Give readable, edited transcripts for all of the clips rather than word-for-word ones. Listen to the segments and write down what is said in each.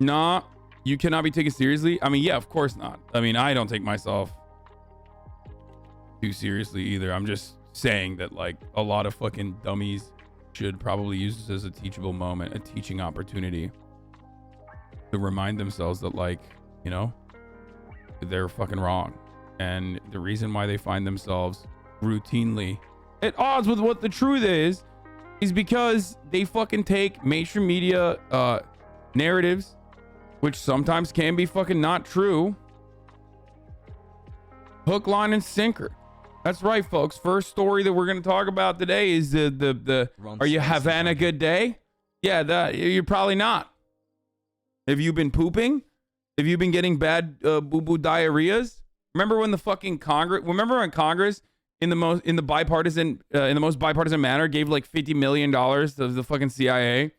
Nah, you cannot be taken seriously. I mean, yeah, of course not. I mean, I don't take myself too seriously either. I'm just saying that, like, a lot of fucking dummies should probably use this as a teachable moment, a teaching opportunity to remind themselves that, like, you know, they're fucking wrong. And the reason why they find themselves routinely at odds with what the truth is because they fucking take mainstream media narratives, which sometimes can be fucking not true, hook, line, and sinker. That's right, folks. First story that we're going to talk about today is the are you having a good day? Yeah, that you're probably not. Have you been pooping? Have you been getting bad boo-boo diarrheas? Remember when the fucking Congress? Remember when Congress in the most bipartisan manner gave like $50 million to the fucking CIA,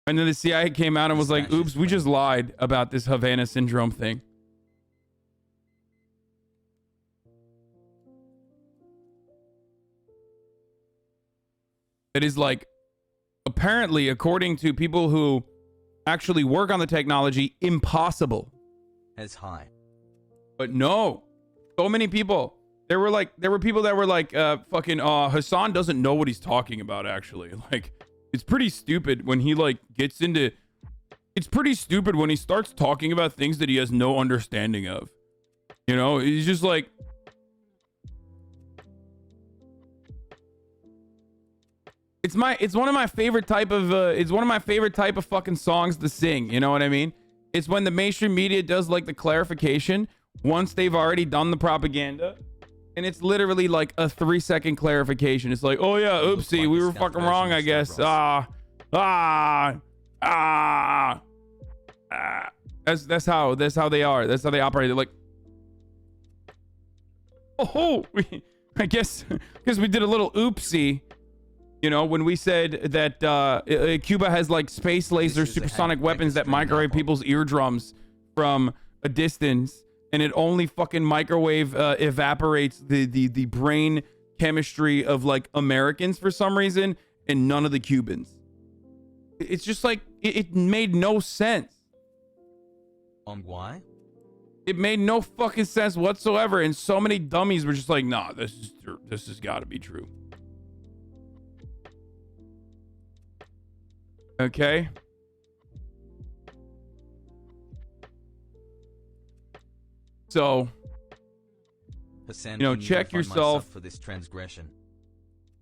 and then the CIA came out and was like, "Oops, we just lied about this Havana Syndrome thing." It is, like, apparently, according to people who actually work on the technology, impossible. As high. But no, so many people. There were people that were like, fucking Hasan doesn't know what he's talking about, actually. Like, it's pretty stupid when he, like, gets into, it's pretty stupid when he starts talking about things that he has no understanding of. You know, he's just like, it's one of my favorite type of fucking songs to sing. You know what I mean? It's when the mainstream media does, like, the clarification once they've already done the propaganda, and it's literally like a 3-second clarification. It's like, oh yeah, oopsie, we were fucking wrong, I guess. That's how they are. That's how they operate. They're like, oh, I guess we did a little oopsie. You know, when we said that Cuba has, like, space laser supersonic weapons that microwave people's eardrums from a distance, and it only fucking microwave evaporates the brain chemistry of, like, Americans for some reason, and none of the Cubans. It's just like, it made no sense. Why? It made no fucking sense whatsoever, and so many dummies were just like, nah, this has got to be true. Okay. So, Hasan, you know, check yourself for this transgression.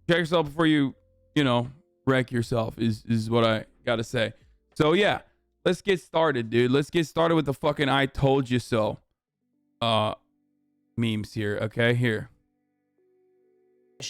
Check yourself before you know, wreck yourself is what I gotta say. So yeah, let's get started, dude. Let's get started with the fucking "I told you so" memes here. Okay, here.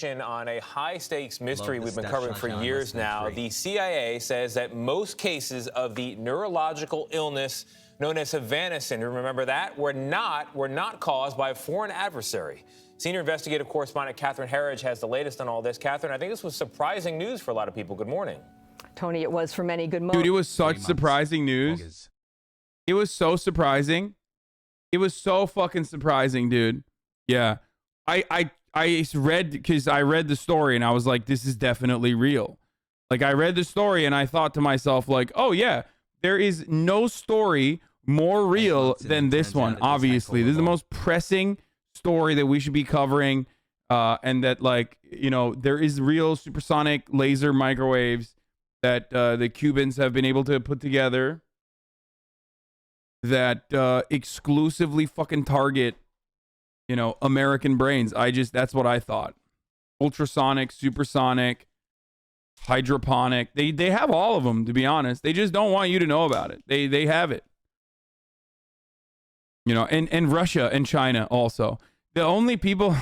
On a high-stakes mystery we've been covering for years now, the CIA says that most cases of the neurological illness known as Havana Syndrome, remember that, were not caused by a foreign adversary. Senior investigative correspondent Catherine Herridge has the latest on all this. Catherine, I think this was surprising news for a lot of people. Good morning. Tony, it was for many. Good morning. Dude, it was such surprising news. It was so surprising. It was so fucking surprising, dude. Yeah. I read the story and I was like, this is definitely real. Like, I read the story and I thought to myself, like, oh yeah, there is no story more real than this one. Obviously, this is the most pressing story that we should be covering, and that, like, you know, there is real supersonic laser microwaves that the Cubans have been able to put together that exclusively fucking target, you know, American brains. That's what I thought. Ultrasonic, supersonic, hydroponic. They have all of them, to be honest. They just don't want you to know about it. They have it. You know, and Russia and China also. The only people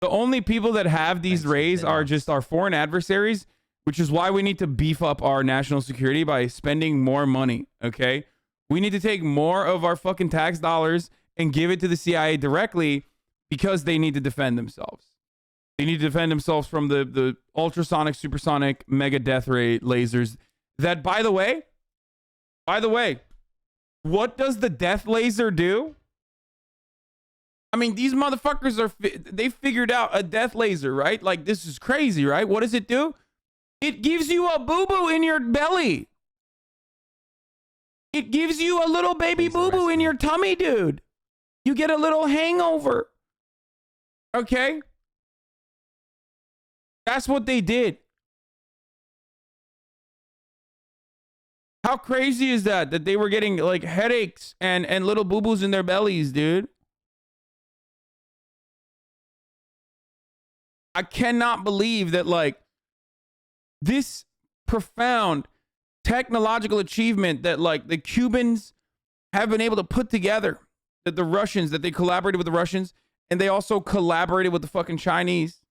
that have these rays are just our foreign adversaries, which is why we need to beef up our national security by spending more money, okay? We need to take more of our fucking tax dollars and give it to the CIA directly, because they need to defend themselves. They need to defend themselves from the ultrasonic, supersonic, mega death ray lasers that, by the way, what does the death laser do? I mean, these motherfuckers they figured out a death laser, right? Like, this is crazy, right? What does it do? It gives you a boo-boo in your belly. It gives you a little baby Please boo-boo arrest in me. your tummy, dude. You get a little hangover. Okay? That's what they did. How crazy is that? That they were getting like headaches and little boo-boos in their bellies, dude. I cannot believe that like this profound technological achievement that like the Cubans have been able to put together, that the Russians, that they collaborated with the Russians, and they also collaborated with the fucking Chinese.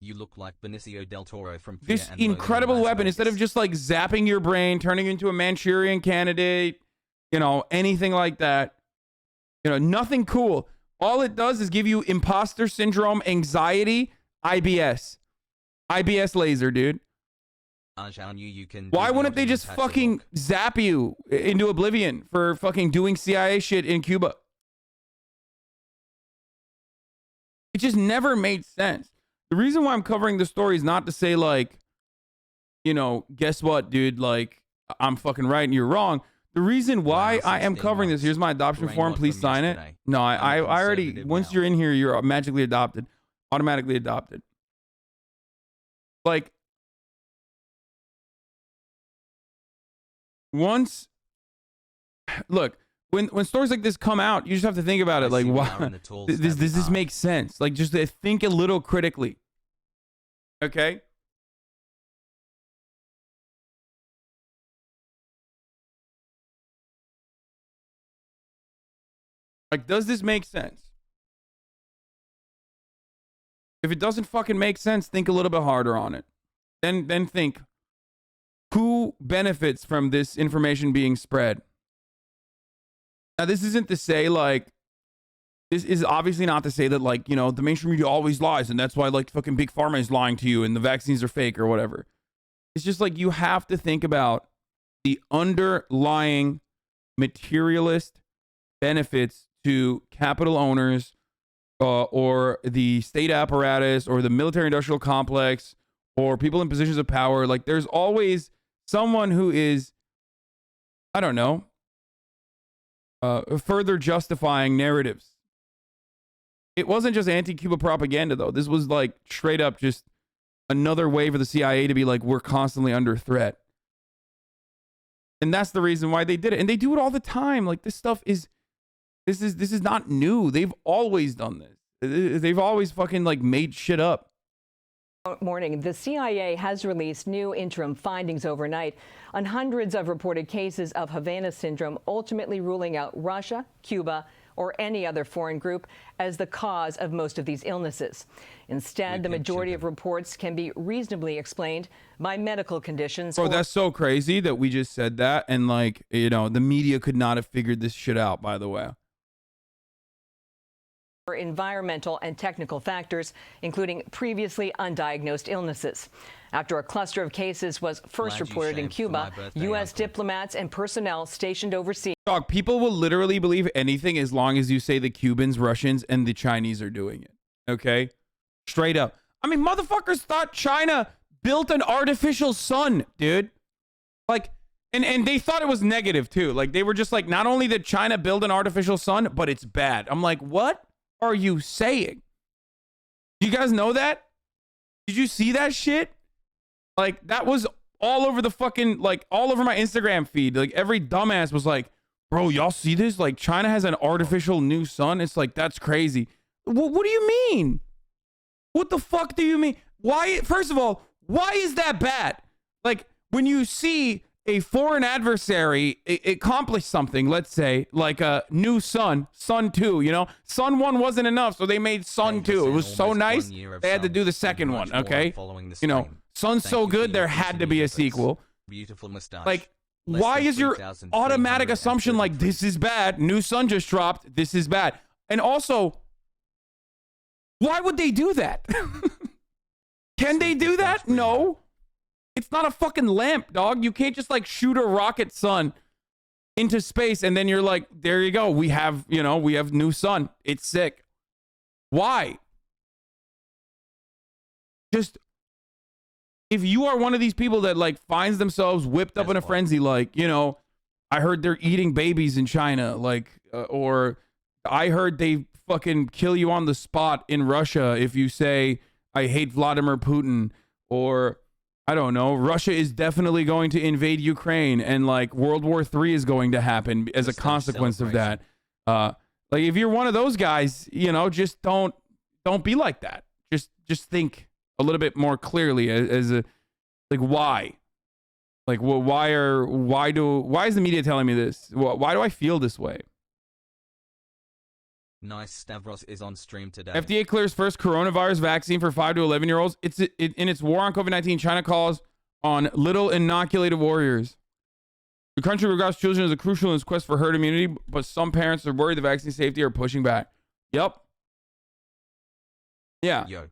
You look like Benicio del Toro from Fear This and Loathing in incredible Las weapon, instead of Vegas. just like zapping your brain, turning you into a Manchurian candidate, you know, anything like that, you know, nothing cool. All it does is give you imposter syndrome, anxiety, IBS laser, dude. Hasan, you can Why do the wouldn't they ultimate just patch fucking lock. zap you into oblivion for fucking doing CIA shit in Cuba? It just never made sense. The reason why I'm covering the story is not to say like, you know, guess what, dude, like I'm fucking right and you're wrong. The reason why Wow, I am 16 covering this, months. here's my adoption Brain form, rot please from sign it. yesterday. No, I already, Conservative once now. you're in here, you're magically adopted, automatically adopted. Like, once, look, when stories like this come out, you just have to think about it. Like, why does this make sense? Like, just think a little critically. Okay. Like, does this make sense? If it doesn't fucking make sense, think a little bit harder on it. Then think, who benefits from this information being spread? Now, this isn't to say like, this is obviously not to say that like, you know, the mainstream media always lies and that's why like fucking big pharma is lying to you and the vaccines are fake or whatever. It's just like you have to think about the underlying materialist benefits to capital owners or the state apparatus or the military industrial complex or people in positions of power. Like there's always someone who is, I don't know, further justifying narratives. It wasn't just anti-Cuba propaganda, though. This was like straight up just another way for the CIA to be like, we're constantly under threat. And that's the reason why they did it. And they do it all the time. Like this stuff is, this is not new. They've always done this. They've always fucking like made shit up. Morning, the CIA has released new interim findings overnight on hundreds of reported cases of Havana syndrome, ultimately ruling out Russia, Cuba, or any other foreign group as the cause of most of these illnesses. Instead, the majority of reports can be reasonably explained by medical conditions. Oh, that's so crazy that we just said that. And like, you know, the media could not have figured this shit out, by the way. For environmental and technical factors, including previously undiagnosed illnesses. After a cluster of cases was first reported in Cuba, U.S. diplomats and personnel stationed overseas. Dog, people will literally believe anything as long as you say the Cubans, Russians, and the Chinese are doing it. Okay? Straight up. I mean, motherfuckers thought China built an artificial sun, dude. Like, and they thought it was negative too. Like, they were just like, not only did China build an artificial sun, but it's bad. I'm like, what are you saying? Do you guys know that? Did you see that shit? Like, that was all over the fucking, like, all over my Instagram feed. Like, every dumbass was like, bro, y'all see this? Like, China has an artificial new sun. It's like, that's crazy. What do you mean? What the fuck do you mean? Why, first of all, why is that bad? Like, when you see a foreign adversary accomplish something, let's say, like a new sun, Sun 2, you know? Sun 1 wasn't enough, so they made Sun 2. It was so nice, they had to do the second one, okay? You know, Sun's so good, there had to be a sequel. Beautiful mustache. Like, why is your automatic assumption like, this is bad, new Sun just dropped, this is bad? And also, why would they do that? Can they do that? No. It's not a fucking lamp, dog. You can't just like shoot a rocket sun into space and then you're like, there you go. We have, you know, we have new sun. It's sick. Why? Just, if you are one of these people that like finds themselves whipped up in a frenzy, like, you know, I heard they're eating babies in China, like, or I heard they fucking kill you on the spot in Russia if you say I hate Vladimir Putin, or I don't know, Russia is definitely going to invade Ukraine and like World War III is going to happen as a consequence of that. Like if you're one of those guys, you know, just don't be like that. Just think a little bit more clearly as a, like, why? Like, well, why is the media telling me this? Why do I feel this way? Nice Stavros is on stream today. FDA clears first coronavirus vaccine for 5 to 11-year-olds. In its war on COVID-19, China calls on little inoculated warriors. The country regards children as a crucial in its quest for herd immunity, but some parents are worried the vaccine safety are pushing back. Yep. Yeah. Yo.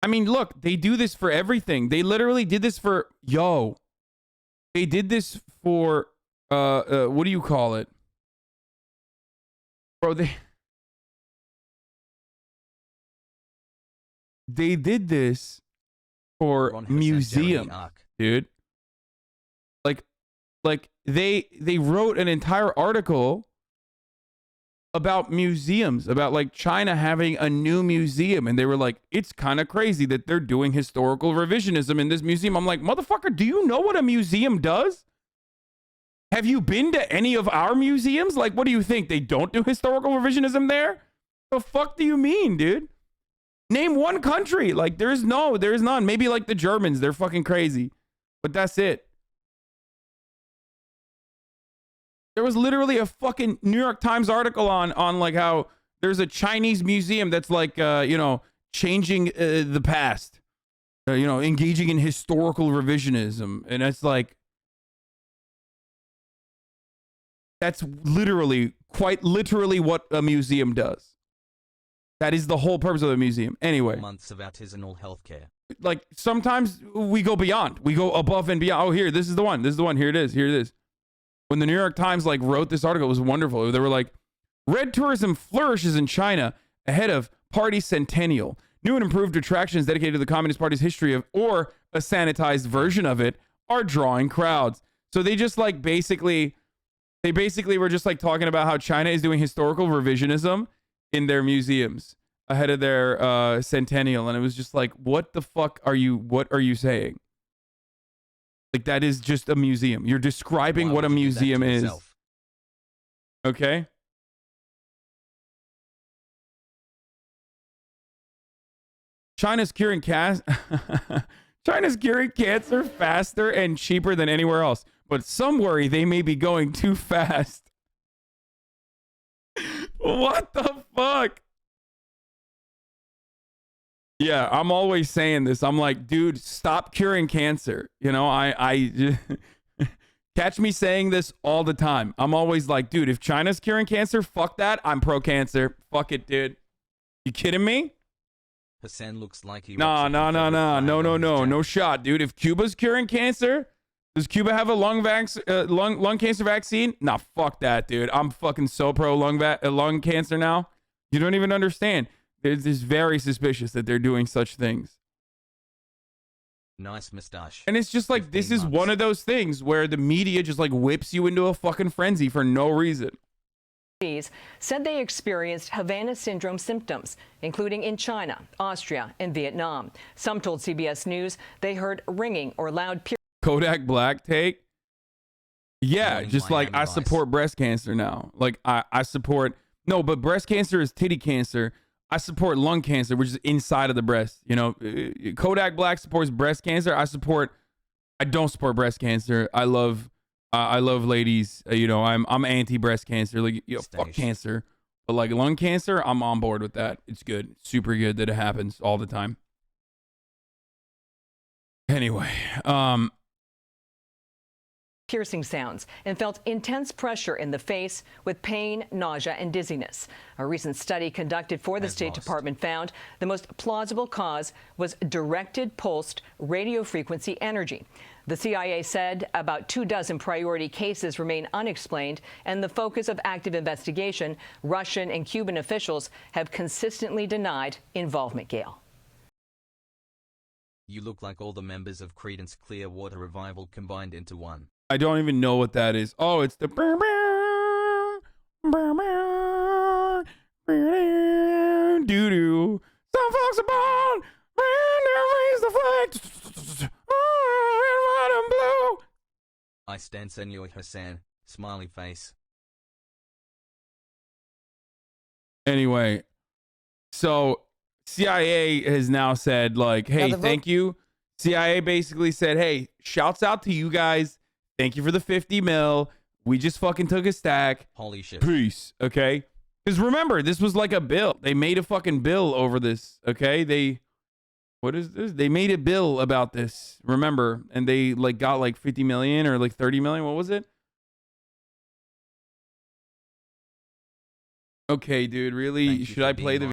I mean, look, they do this for everything. They literally did this for, they did this for, what do you call it? Bro, they did this for museums, dude. Like they wrote an entire article about museums, about like China having a new museum, and they were like, it's kind of crazy that they're doing historical revisionism in this museum. I'm like, motherfucker, do you know what a museum does? Have you been to any of our museums? Like, what do you think? They don't do historical revisionism there? The fuck do you mean, dude? Name one country. Like, there's none. Maybe like the Germans, they're fucking crazy, but that's it. There was literally a fucking New York Times article on like how there's a Chinese museum that's like, you know, changing the past, you know, engaging in historical revisionism. And it's like, that's literally, quite literally what a museum does. That is the whole purpose of a museum. Anyway. Months of artisanal healthcare. Like, sometimes we go beyond. We go above and beyond. Oh, here, this is the one. This is the one. Here it is. Here it is. When the New York Times like wrote this article, it was wonderful. They were like, red tourism flourishes in China ahead of party centennial. New and improved attractions dedicated to the Communist Party's history of, or a sanitized version of it, are drawing crowds. So they just like basically were just like talking about how China is doing historical revisionism in their museums ahead of their centennial. And it was just like, what the fuck are you saying? Like, that is just a museum. You're describing what a museum is. Okay? China's curing cancer faster and cheaper than anywhere else. But some worry they may be going too fast. What the fuck? Yeah, I'm always saying this. I'm like, dude, stop curing cancer. You know, I catch me saying this all the time. I'm always like, dude, if China's curing cancer, fuck that. I'm pro-cancer. Fuck it, dude. You kidding me? Hasan looks like he... No shot, dude. If Cuba's curing cancer, does Cuba have a lung cancer vaccine? Nah, fuck that, dude. I'm fucking so pro lung cancer now. You don't even understand. It's very suspicious that they're doing such things. Nice mustache. And it's just like, this is one of those things where the media just like whips you into a fucking frenzy for no reason. Said they experienced Havana Syndrome symptoms, including in China, Austria, and Vietnam. Some told CBS News they heard ringing or loud Kodak Black take. Yeah, just like, I support breast cancer now. Like, I support... No, but breast cancer is titty cancer. I support lung cancer, which is inside of the breast. You know, Kodak Black supports breast cancer. I don't support breast cancer. I love ladies. You know, I'm anti-breast cancer. Like, you know, fuck cancer. But like lung cancer, I'm on board with that. It's good. Super good that it happens all the time. Anyway, piercing sounds and felt intense pressure in the face with pain, nausea, and dizziness. A recent study conducted for the State Department found the most plausible cause was directed pulsed radiofrequency energy. The CIA said about 24 priority cases remain unexplained, and the focus of active investigation. Russian and Cuban officials have consistently denied involvement, Gail. You look like all the members of Creedence Clearwater Revival combined into one. I don't even know what that is. Oh, it's the doo-doo. Some folks are born raise the flag. Red, white, and blue. I stand Senor Hasan. Smiley face. Anyway, so CIA has now said, like, hey, thank you. CIA basically said, hey, shouts out to you guys. Thank you for the 50 mil. We just fucking took a stack. Holy shit. Peace. Okay. Because remember, this was like a bill. They made a fucking bill over this. Okay. What is this? They made a bill about this. Remember, and they like got like 50 million or like 30 million. What was it? Okay, dude, really? Should I play the